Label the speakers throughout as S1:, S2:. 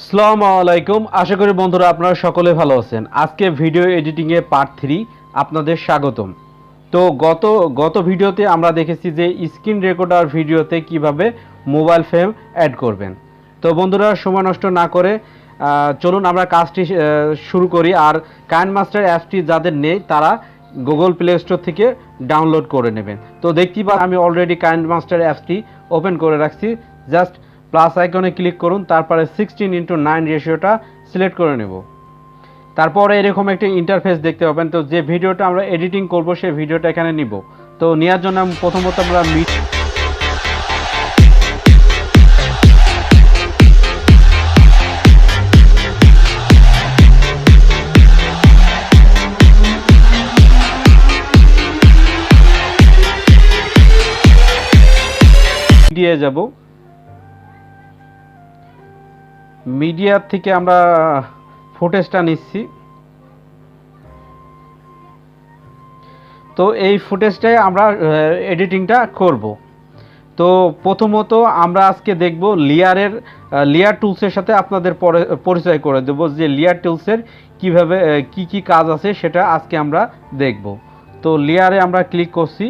S1: আসসালামু আলাইকুম। আশা করি বন্ধুরা আপনারা সকলে ভালো আছেন। আজকে ভিডিও এডিটিং এ পার্ট 3 আপনাদের স্বাগতম। তো গত ভিডিওতে আমরা দেখেছি যে স্ক্রিন রেকর্ডার ভিডিওতে কিভাবে মোবাইল ফ্রেম অ্যাড করবেন। তো বন্ধুরা সময় নষ্ট না করে চলুন আমরা কাজটি শুরু করি। আর কাইনমাস্টার অ্যাপটি যাদের নেই তারা গুগল প্লে স্টোর থেকে ডাউনলোড করে নেবেন। তো দেখতেই পাচ্ছেন আমি অলরেডি কাইনমাস্টার অ্যাপটি ওপেন করে রাখছি। জাস্ট প্লাস আইকনে ক্লিক করুন, তারপরে 16:9 রেশিওটা সিলেক্ট করে নেব। তারপরে এরকম একটা ইন্টারফেস দেখতে পাবেন। তো যে ভিডিওটা আমরা এডিটিং করব সেই ভিডিওটা এখানে নিব। তো নেওয়ার জন্য প্রথমত আমরা মিডিয়ায় যাব। মিডিয়া থেকে আমরা ফুটেজটা নিচ্ছি। তো এই ফুটেজটাই আমরা এডিটিংটা করব। তো প্রথমত আমরা আজকে দেখব লেয়ার টুলসের সাথে আপনাদের পরিচয় করে দেব যে লেয়ার টুলসের কিভাবে কি কাজ আছে সেটা আজকে আমরা দেখব। তো লেয়ারে আমরা ক্লিক করছি।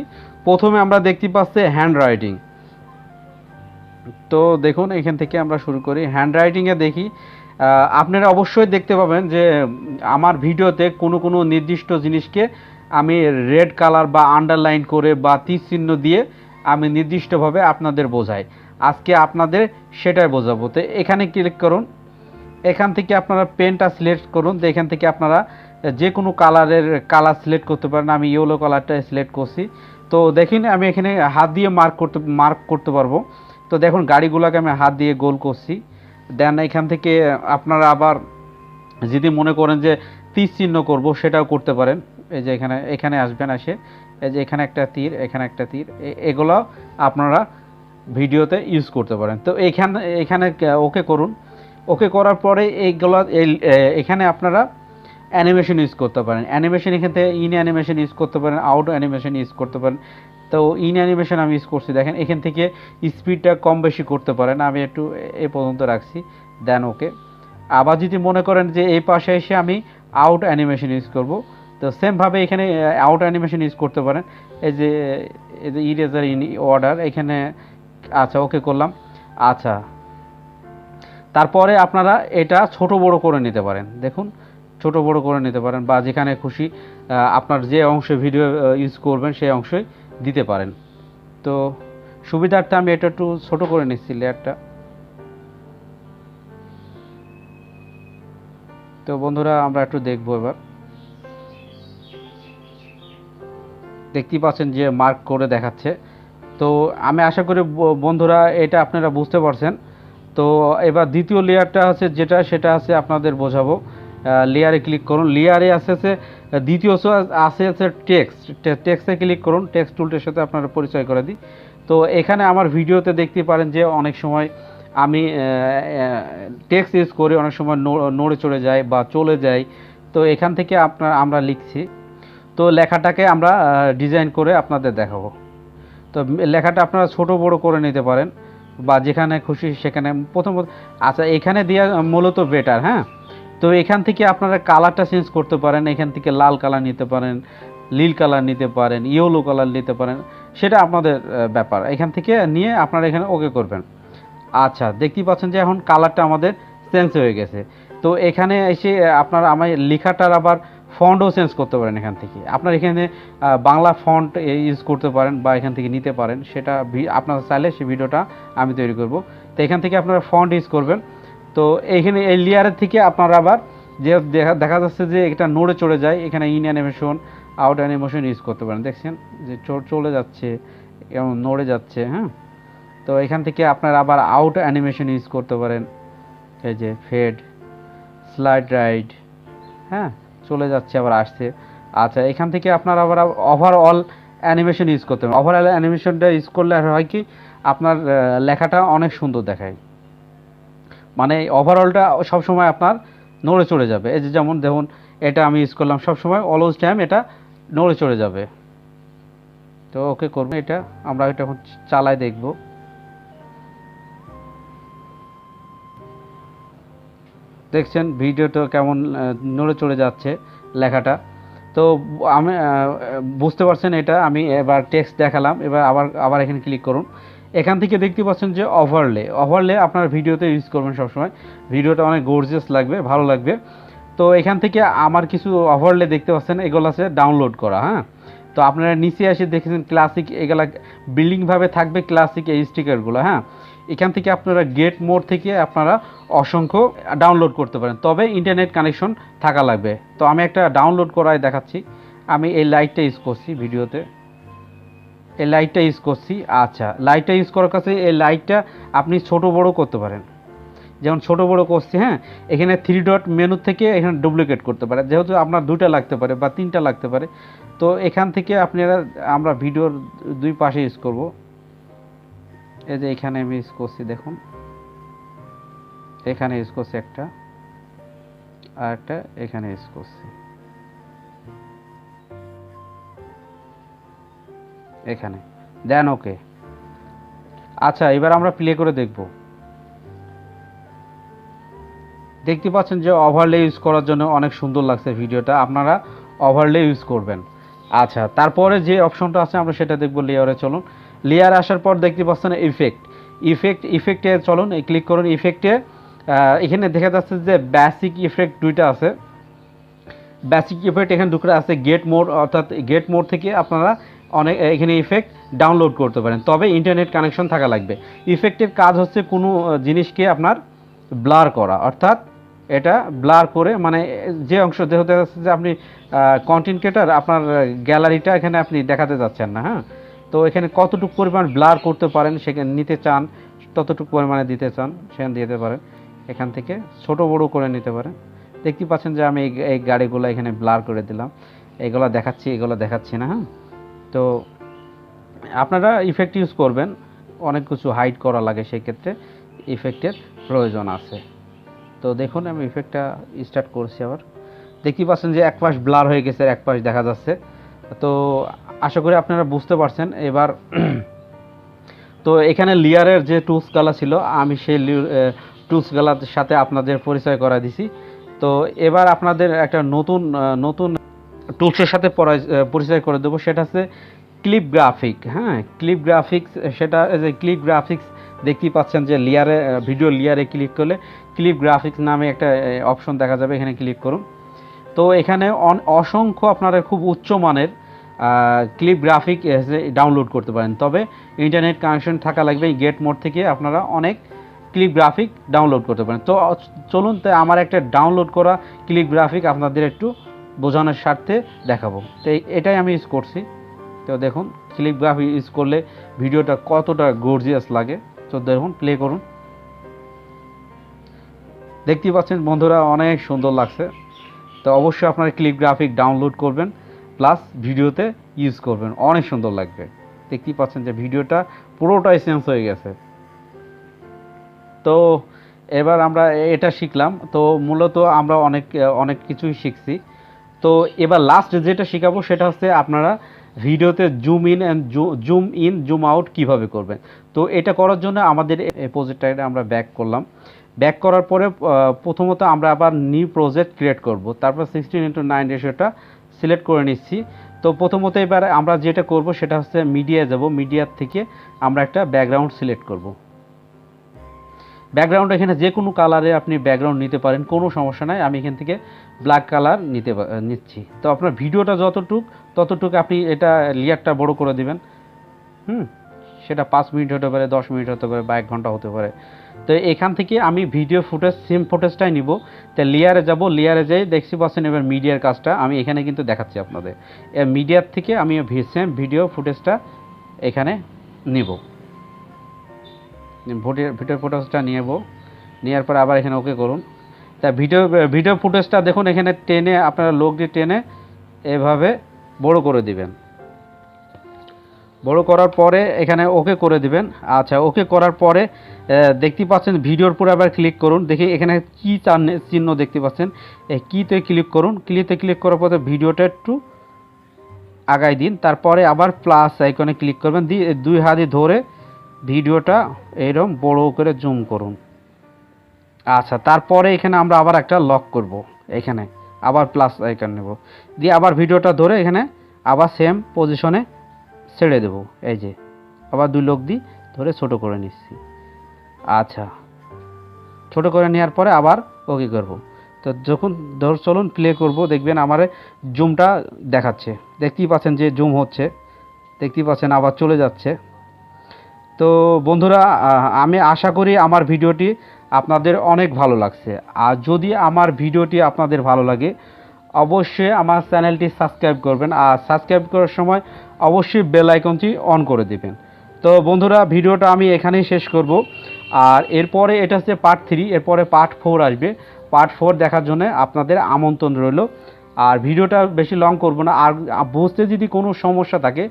S1: প্রথমে আমরা দেখতে পাচ্ছি হ্যান্ড রাইটিং। তো দেখুন এখান থেকে আমরা শুরু করি। হ্যান্ড রাইটিংয়ে দেখি আপনারা অবশ্যই দেখতে পাবেন যে আমার ভিডিওতে কোনো নির্দিষ্ট জিনিসকে আমি রেড কালার বা আন্ডারলাইন করে বা তীর চিহ্ন দিয়ে আমি নির্দিষ্টভাবে আপনাদের বোঝাই। আজকে আপনাদের সেটাই বোঝাবো। তো এখানে ক্লিক করুন। এখান থেকে আপনারা পেনটা সিলেক্ট করুন। তো এখান থেকে আপনারা যে কোনো কালার সিলেক্ট করতে পারেন। আমি ইয়েলো কালারটা সিলেক্ট করছি। তো দেখুন আমি এখানে হাত দিয়ে মার্ক করতে পারবো। তো দেখুন গাড়িগুলোকে আমি হাত দিয়ে গোল করছি। দেন এখান থেকে আপনারা আবার যদি মনে করেন যে তীর চিহ্ন করব সেটাও করতে পারেন। এই যে এখানে আসবেন, আসে এই যে এখানে একটা তীর, এখানে একটা তীর, এগুলো আপনারা ভিডিওতে ইউজ করতে পারেন। তো এখানে ওকে করুন। ওকে করার পরে এখানে আপনারা অ্যানিমেশন ইউজ করতে পারেন। অ্যানিমেশন এখান থেকে ইন অ্যানিমেশন ইউজ করতে পারেন, আউট অ্যানিমেশন ইউজ করতে পারেন। তো ইন অ্যানিমেশন আমি ইউজ করছি। দেখেন এখান থেকে স্পিডটা কম বেশি করতে পারেন। আমি একটু এ পর্যন্ত রাখছি। দেন ওকে। আবার যদি মনে করেন যে এই পাশে এসে আমি আউট অ্যানিমেশন ইউজ করব, তো সেমভাবে এখানে আউট অ্যানিমেশন ইউজ করতে পারেন। এই যে ইরেজার ইন অর্ডার এখানে। আচ্ছা ওকে করলাম। আচ্ছা তারপরে আপনারা এটা ছোট বড় করে নিতে পারেন। দেখুন ছোট বড় করে নিতে পারেন বা যেখানে খুশি আপনার যে অংশে ভিডিও ইউজ করবেন সেই অংশই দিতে পারেন। তো সুবিধার্থে আমি এটা একটু ছোট করে নিচ্ছি লেয়ারটা। তো বন্ধুরা আমরা একটু দেখবো এবার। দেখতেই পাচ্ছেন যে মার্ক করে দেখাচ্ছে। তো আমি আশা করি বন্ধুরা এটা আপনারা বুঝতে পারছেন। তো এবার দ্বিতীয় লেয়ারটা আছে সেটা আছে আপনাদের বোঝাবো। লেয়ারে ক্লিক করুন। লেয়ারে আছে দ্বিতীয় আছে টেক্সটে ক্লিক করুন। টেক্সট টুলটার সাথে আপনারা পরিচয় করে দিই। তো এখানে আমার ভিডিওতে দেখতে পারেন যে অনেক সময় আমি টেক্সট ইউজ করি, অনেক সময় নড়ে চড়ে যায় বা চলে যায়। তো এখান থেকে আমরা লিখছি। তো লেখাটাকে আমরা ডিজাইন করে আপনাদের দেখাবো। তো লেখাটা আপনারা ছোট বড় করে নিতে পারেন বা যেখানে খুশি সেখানে প্রথমত। আচ্ছা এখানে দেওয়া মূলত বেটার। হ্যাঁ, তো এখান থেকে আপনারা কালারটা চেঞ্জ করতে পারেন। এখান থেকে লাল কালার নিতে পারেন, নীল কালার নিতে পারেন, ইয়েলো কালার নিতে পারেন, সেটা আপনাদের ব্যাপার। এখান থেকে নিয়ে আপনারা এখানে ওকে করবেন। আচ্ছা দেখতেই পাচ্ছেন যে এখন কালারটা আমাদের চেঞ্জ হয়ে গেছে। তো এখানে এসে আপনারা আমার লেখাটার আবার ফন্টও চেঞ্জ করতে পারেন। এখান থেকে আপনার এখানে বাংলা ফন্ট ইউজ করতে পারেন বা এখান থেকে নিতে পারেন। সেটা আপনারা চাইলে সেই ভিডিওটা আমি তৈরি করব। তো এখান থেকে আপনারা ফন্ট ইউজ করবেন। তো এইখানে এই লেয়ারের থেকে আপনারা আবার যে দেখা যাচ্ছে যে এটা নড়ে চড়ে যায়, এখানে in animation out animation use করতে পারেন। দেখছেন যে চলে যাচ্ছে এবং নড়ে যাচ্ছে। হ্যাঁ, তো এখান থেকে আপনারা আবার আউট অ্যানিমেশন ইউজ করতে পারেন। এই যে ফেড, স্লাইড রাইট, হ্যাঁ চলে যাচ্ছে আবার আসছে। আচ্ছা এখান থেকে আপনারা আবার ওভারঅল অ্যানিমেশন ইউজ করতে পারেন। ওভারঅল অ্যানিমেশনটা ইউজ করলে হয় কি আপনার লেখাটা অনেক সুন্দর দেখায়। মানে ওভারঅলটা সবসময় আপনার নড়ে চড়ে যাবে। এই যে যেমন দেখুন এটা আমি ইউজ করলাম, সবসময় অলওয়েজ টাইম এটা নড়ে চড়ে যাবে। তো ওকে করবো। এটা আমরা এটা এখন চালাই দেখব। দেখছেন ভিডিওটা কেমন নড়ে চড়ে যাচ্ছে লেখাটা। তো আমি বুঝতে পারছেন এটা আমি এবার টেক্সট দেখালাম। এবার আবার এখানে ক্লিক করুন। এখান থেকে দেখতে পাচ্ছেন যে ওভারলে আপনার ভিডিওতে ইউজ করবেন সবসময়। ভিডিওটা অনেক গর্জিয়াস লাগবে, ভালো লাগবে। তো এখান থেকে আমার কিছু ওভারলে দেখতে পাচ্ছেন, এগুলো আছে ডাউনলোড করা। হ্যাঁ, তো আপনারা নিচে এসে দেখেছেন ক্লাসিক, এগুলা বিল্ডিংভাবে থাকবে ক্লাসিক এই স্টিকারগুলো। হ্যাঁ, এখান থেকে আপনারা গেট মোড থেকে আপনারা অসংখ্য ডাউনলোড করতে পারেন, তবে ইন্টারনেট কানেকশন থাকা লাগবে। তো আমি একটা ডাউনলোড করাই দেখাচ্ছি। আমি এই লাইটটা ইউজ করছি ভিডিওতে, এই লাইটটা ইউজ করছি। আচ্ছা, লাইটটা ইউজ করার কাছে এই লাইটটা আপনি ছোট বড় করতে পারেন, যেমন ছোট বড় করছি। হ্যাঁ, এখানে 3 ডট মেনু থেকে এখানে ডুপ্লিকেট করতে পারে, যেহেতু আপনার 2টা লাগতে পারে বা 3টা লাগতে পারে। তো এখান থেকে আপনারা আমরা ভিডিওর দুই পাশে ইউজ করব। এই যে এখানে আমি ইউজ করছি, দেখুন এখানে ইউজ করছি একটা, আর একটা এখানে ইউজ করছি, এখানে দেন ওকে। আচ্ছা, এবার আমরা প্লে করে দেখব। দেখতে পাচ্ছেন যে ওভারলে ইউজ করার জন্য অনেক সুন্দর লাগছে ভিডিওটা, আপনারা ওভারলে ইউজ করবেন। আচ্ছা, তারপরে যে অপশনটা আছে আমরা সেটা দেখব। লেয়ারে চলুন। লেয়ার আসার পর দেখতে পাচ্ছেন ইফেক্টে চলুন, ক্লিক করুন। ইফেক্টে এখানে দেখা যাচ্ছে যে বেসিক ইফেক্ট দুইটা আছে। বেসিক ইফেক্ট এখানে দুটো আছে, গেট মোড, অর্থাৎ গেট মোড থেকে আপনারা অনেক এখানে ইফেক্ট ডাউনলোড করতে পারেন, তবে ইন্টারনেট কানেকশন থাকা লাগবে। ইফেক্টের কাজ হচ্ছে কোনো জিনিসকে আপনার ব্লার করা, অর্থাৎ এটা ব্লার করে, মানে যে অংশ যেহেতু যে আপনি কন্টেন্ট ক্রিয়েটর, আপনার গ্যালারিটা এখানে আপনি দেখাতে যাচ্ছেন না। হ্যাঁ, তো এখানে কতটুকু পরিমাণ ব্লার করতে পারেন সেখানে নিতে চান, ততটুকু পরিমাণে দিতে চান সেখানে দিতে পারেন। এখান থেকে ছোট বড় করে নিতে পারেন। দেখতে পাচ্ছেন যে আমি এই গাড়িগুলো এখানে ব্লার করে দিলাম, এগুলো দেখাচ্ছি, এগুলো দেখাচ্ছি না। হ্যাঁ, তো আপনারা ইফেক্ট ইউজ করবেন, অনেক কিছু হাইড করা লাগে, সেই ক্ষেত্রে ইফেক্টের প্রয়োজন আছে। তো দেখুন আমি ইফেক্টটা স্টার্ট করছি। আবার দেখতে পাচ্ছেন যে এক পাশ ব্লার হয়ে গেছে, এক পাশ দেখা যাচ্ছে। তো আশা করি আপনারা বুঝতে পারছেন। এবার তো এখানে লেয়ারের যে টুলসগুলো ছিল, আমি সেই টুলসগুলোর সাথে আপনাদের পরিচয় করা দিছি। তো এবার আপনাদের একটা নতুন টুলসের সাথে পরিচয় করে দেবো, সেটা হচ্ছে ক্লিপ গ্রাফিক। হ্যাঁ, ক্লিপ গ্রাফিক্স, সেটা যে ক্লিপ গ্রাফিক্স দেখতেই পাচ্ছেন যে লেয়ারে, ভিডিও লেয়ারে ক্লিক করলে ক্লিপ গ্রাফিক্স নামে একটা অপশন দেখা যাবে, এখানে ক্লিক করুন। তো এখানে অসংখ্য আপনারা খুব উচ্চমানের ক্লিপ গ্রাফিক ডাউনলোড করতে পারেন, তবে ইন্টারনেট কানেকশন থাকা লাগবে। গেট মোড থেকে আপনারা অনেক ক্লিপ গ্রাফিক ডাউনলোড করতে পারেন। তো চলুন, তো আমার একটা ডাউনলোড করা ক্লিপ গ্রাফিক আপনাদের একটু বোঝানোর স্বার্থে দেখাবো। তো এটাই আমি ইউজ করছি। তো দেখুন ক্লিপ গ্রাফিক ইউজ করলে ভিডিওটা কতটা গর্জিয়াস লাগে। তো দেখুন, প্লে করুন। দেখতেই পাচ্ছেন বন্ধুরা, অনেক সুন্দর লাগছে। তো অবশ্যই আপনারা ক্লিপ গ্রাফিক ডাউনলোড করবেন, প্লাস ভিডিওতে ইউজ করবেন, অনেক সুন্দর লাগবে। দেখতেই পাচ্ছেন যে ভিডিওটা পুরোটাই চেঞ্জ হয়ে গেছে। তো এবার আমরা এটা শিখলাম। তো মূলত আমরা অনেক কিছুই শিখছি। তো এবার লাস্ট যেটা শেখাবো সেটা হচ্ছে আপনারা ভিডিওতে জুম ইন জুম আউট কিভাবে করবেন। তো এটা করার জন্য আমাদের এই প্রজেক্টটা আমরা ব্যাক করলাম। ব্যাক করার পরে প্রথমত আমরা আবার নিউ প্রজেক্ট ক্রিয়েট করব, তারপর 16:9 রেশিওটা সিলেক্ট করে নিচ্ছি। তো প্রথমত এবার আমরা যেটা করব সেটা হচ্ছে মিডিয়া যাব, মিডিয়ার থেকে আমরা একটা ব্যাকগ্রাউন্ড সিলেক্ট করব। ব্যাকগ্রাউন্ড এখানে যে কোনো কালারে আপনি ব্যাকগ্রাউন্ড নিতে পারেন, কোনো সমস্যা নাই। আমি এখান থেকে ব্ল্যাক কালার নিচ্ছি। তো আপনার ভিডিওটা ততটুক আপনি এটা লেয়ারটা বড় করে দিবেন। সেটা 5 মিনিট হতে পারে, 10 মিনিট হতে পারে, বা 1 ঘন্টা হতে পারে। তো এখান থেকে আমি ভিডিও ফুটেজ সেম ফুটেজটাই নিব। তো লেয়ারে যাব, লেয়ারে যাই দেখছি পাচ্ছেন এবার মিডিয়ার কাজটা আমি এখানে কিন্তু দেখাচ্ছি আপনাদের। মিডিয়ার থেকে আমি সেম ভিডিও ফুটেজটা এখানে নিব, ভিডিও ফুটেজটা নেওয়ার পর আবার এখানে ওকে করুন। তা ভিডিও ফুটেজটা দেখুন এখানে টেনে, আপনারা লোক দিয়ে টেনে এভাবে বড় করে দিবেন। বড় করার পরে এখানে ওকে করে দিবেন। আচ্ছা, ওকে করার পরে দেখতে পাচ্ছেন ভিডিওর পরে আবার ক্লিক করুন। দেখি এখানে কি চিহ্ন দেখতে পাচ্ছেন, কিতে ক্লিক করুন। কিতে ক্লিক করার পরে ভিডিওটা একটু আগাই দিন, তারপরে আবার প্লাস আইকনে ক্লিক করবেন, দিয়ে 2 হাতে ধরে ভিডিওটা এরকম বড় করে জুম করুন। আচ্ছা, তারপরে এখানে আমরা আবার একটা লক করব, এখানে আবার প্লাস আইকন নেব, দিয়ে আবার ভিডিওটা ধরে এখানে আবার সেম পজিশনে ছেড়ে দেব। এই যে আবার 2 লক দিয়ে ধরে ছোট করে নিচ্ছি। আচ্ছা, ছোট করে নেওয়ার পরে আবার ওকে করব। তো যখন চলুন প্লে করব, দেখবেন আমার জুমটা দেখাচ্ছে, দেখতেই পাচ্ছেন যে জুম হচ্ছে, দেখতেই পাচ্ছেন আবার চলে যাচ্ছে। তো বন্ধুরা, আমি আশা করি আমার ভিডিওটি আপনাদের অনেক ভালো লাগছে। আর যদি আমার ভিডিওটি আপনাদের ভালো লাগে, অবশ্যই আমার চ্যানেলটি সাবস্ক্রাইব করবেন, আর সাবস্ক্রাইব করার সময় অবশ্যই বেল আইকনটি অন করে দেবেন। তো বন্ধুরা, ভিডিওটা আমি এখানেই শেষ করব। আর এরপরে এটা হচ্ছে পার্ট 3, এরপরে পার্ট 4 আসবে। পার্ট 4 দেখার জন্য আপনাদের আমন্ত্রণ রইল। আর ভিডিওটা বেশি লং করব না। আর বুঝতে যদি কোনো সমস্যা থাকে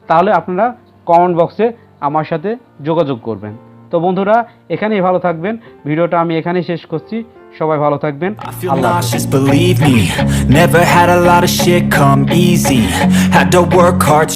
S1: তাহলে আপনারা কমেন্ট বক্সে আমার সাথে যোগাযোগ করবেন। তো বন্ধুরা, এখানেই ভালো থাকবেন, ভিডিওটা আমি এখানেই শেষ করছি। সবাই ভালো থাকবেন, আল্লাহ হাফেজ।
S2: nauseous, believe me. Never had a lot of shit come easy. Had to work hard.